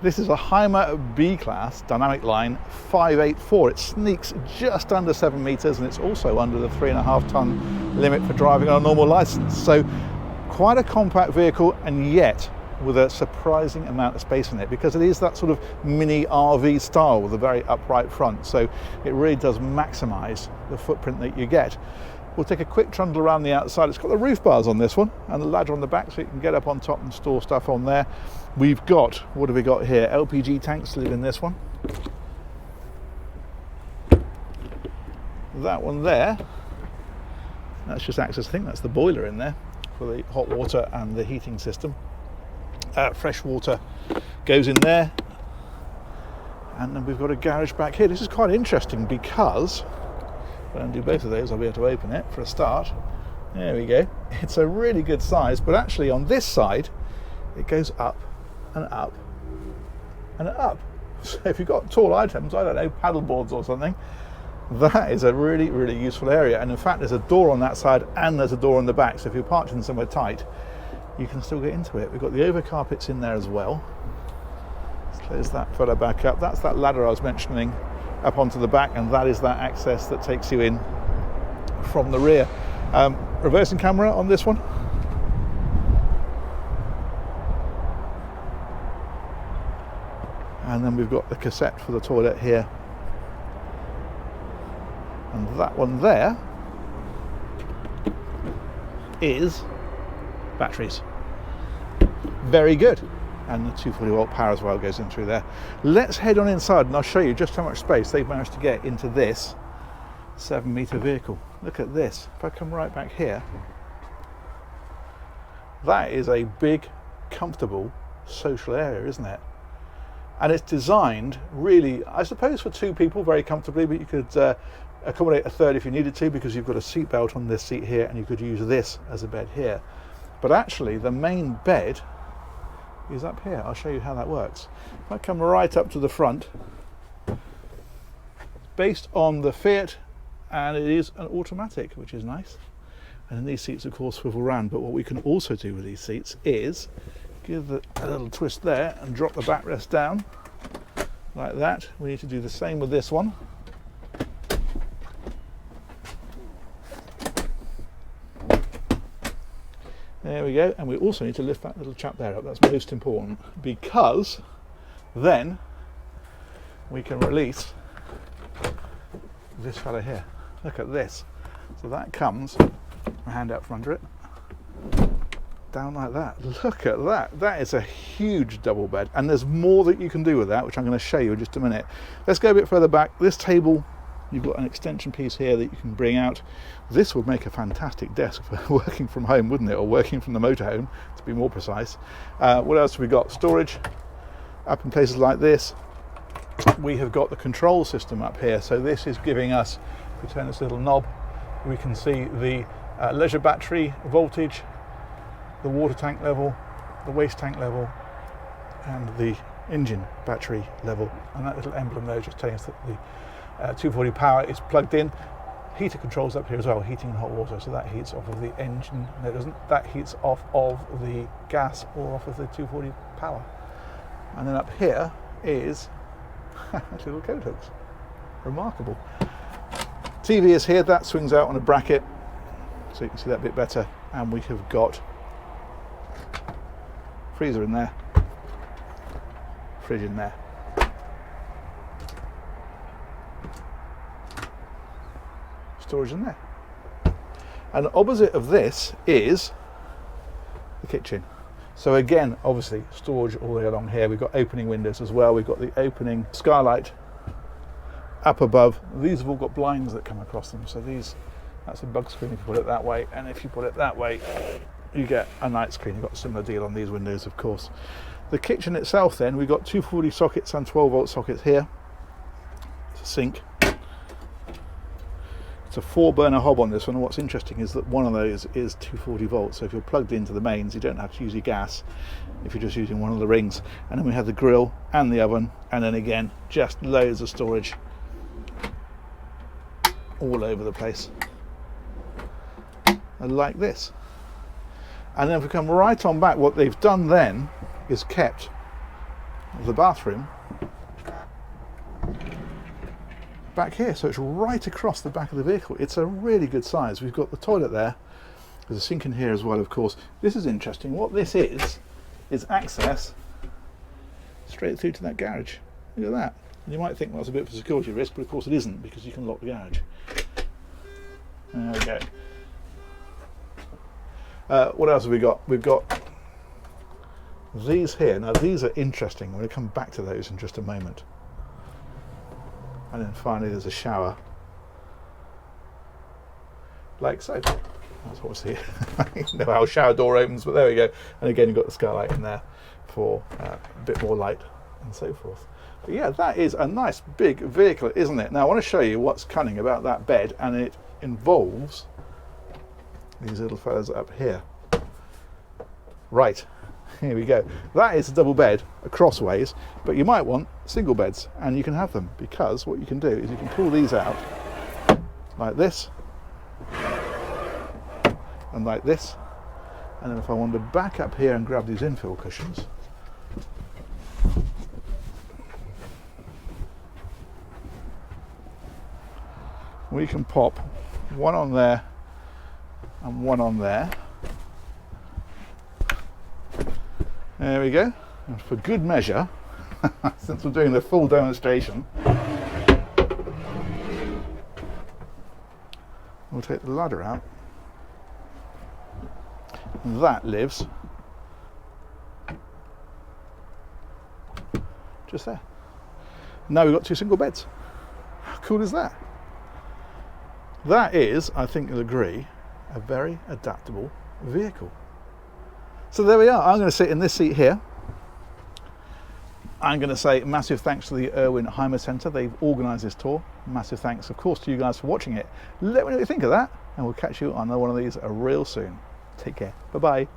This is a HYMER B-Class dynamic line 584. It sneaks just under 7 meters, and it's also under the 3.5 ton limit for driving on a normal license. So quite a compact vehicle, and yet with a surprising amount of space in it, because it is that sort of mini RV style with a very upright front. So it really does maximize the footprint that you get. We'll take a quick trundle around the outside. It's got the roof bars on this one and the ladder on the back, so you can get up on top and store stuff on there. We've got, what have we got here? LPG tanks live in this one. That one there, that's just access, I think that's the boiler in there for the hot water and the heating system. Fresh water goes in there. And then we've got a garage back here. This is quite interesting because if I don't do both of those, I'll be able to open it for a start. There we go. It's a really good size, but actually on this side, it goes up and up and up. So if you've got tall items, I don't know, paddle boards or something, that is a really, really useful area. And in fact, there's a door on that side and there's a door on the back. So if you're parked in somewhere tight, you can still get into it. We've got the over carpets in there as well. Let's close that fella back up. That's that ladder I was mentioning up onto the back, and that is that access that takes you in from the rear. Reversing camera on this one. And then we've got the cassette for the toilet here. And that one there is batteries. Very good. And the 240 volt power as well goes in through there. Let's head on inside and I'll show you just how much space they've managed to get into this 7 meter vehicle. Look at this. If I come right back here, that is a big, comfortable social area, isn't it? And it's designed really, I suppose, for 2 people very comfortably, but you could accommodate a third if you needed to, because you've got a seat belt on this seat here and you could use this as a bed here. But actually the main bed is up here. I'll show you how that works. If I come right up to the front, it's based on the Fiat, and it is an automatic, which is nice. And then these seats of course swivel around, but what we can also do with these seats is give it a little twist there and drop the backrest down like that. We need to do the same with this one. There we go, and we also need to lift that little chap there up. That's most important, because then we can release this fella here. Look at this. So that comes, my hand out from under it, down like that. Look at that. That is a huge double bed, and there's more that you can do with that, which I'm going to show you in just a minute. Let's go a bit further back. This table, you've got an extension piece here that you can bring out. This would make a fantastic desk for working from home, wouldn't it? Or working from the motorhome, to be more precise. What else have we got? Storage up in places like this. We have got the control system up here. So this is giving us, if we turn this little knob, we can see the leisure battery voltage, the water tank level, the waste tank level, and the engine battery level. And that little emblem there just telling us that the 240 power is plugged in. Heater controls up here as well, heating and hot water, so that heats off of the engine. No, it doesn't. That heats off of the gas or off of the 240 power. And then up here is little coat hooks. Remarkable. TV is here, that swings out on a bracket, so you can see that a bit better. And we have got freezer in there, fridge in there. Storage in there. And opposite of this is the kitchen. So again, obviously storage all the way along here. We've got opening windows as well. We've got the opening skylight up above. These have all got blinds that come across them. So that's a bug screen if you put it that way. And if you put it that way, you get a night screen. You've got a similar deal on these windows, of course. The kitchen itself then, we've got 240 sockets and 12 volt sockets here. It's a sink. It's a 4-burner hob on this one, and what's interesting is that one of those is 240 volts, so if you're plugged into the mains you don't have to use your gas if you're just using one of the rings. And then we have the grill and the oven, and then again just loads of storage all over the place, like this. And then if we come right on back, what they've done then is kept the bathroom back here, so it's right across the back of the vehicle. It's a really good size. We've got the toilet there. There's a sink in here as well, of course. This is interesting. What this is access straight through to that garage. Look at that. And you might think, well, that's a bit of a security risk, but of course it isn't, because you can lock the garage. There we go. What else have we got? We've got these here. Now these are interesting. I'm going to come back to those in just a moment. And then finally there's a shower, like so. That's obviously, I don't know how a shower door opens, but there we go. And again, you've got the skylight in there for a bit more light and so forth. But yeah, that is a nice big vehicle, isn't it? Now I want to show you what's cunning about that bed, and it involves these little fellas up here. Right, here we go. That is a double bed crossways, but you might want single beds, and you can have them, because what you can do is you can pull these out like this and like this, and then if I want to back up here and grab these infill cushions, we can pop one on there and one on there. There we go. And for good measure, since we're doing the full demonstration, we'll take the ladder out. That lives just there. Now we've got two single beds. How cool is that? That is, I think you'll agree, a very adaptable vehicle. So there we are. I'm going to sit in this seat here. I'm going to say massive thanks to the HYMER Centre. They've organised this tour. Massive thanks, of course, to you guys for watching it. Let me know what you think of that, and we'll catch you on another one of these real soon. Take care. Bye-bye.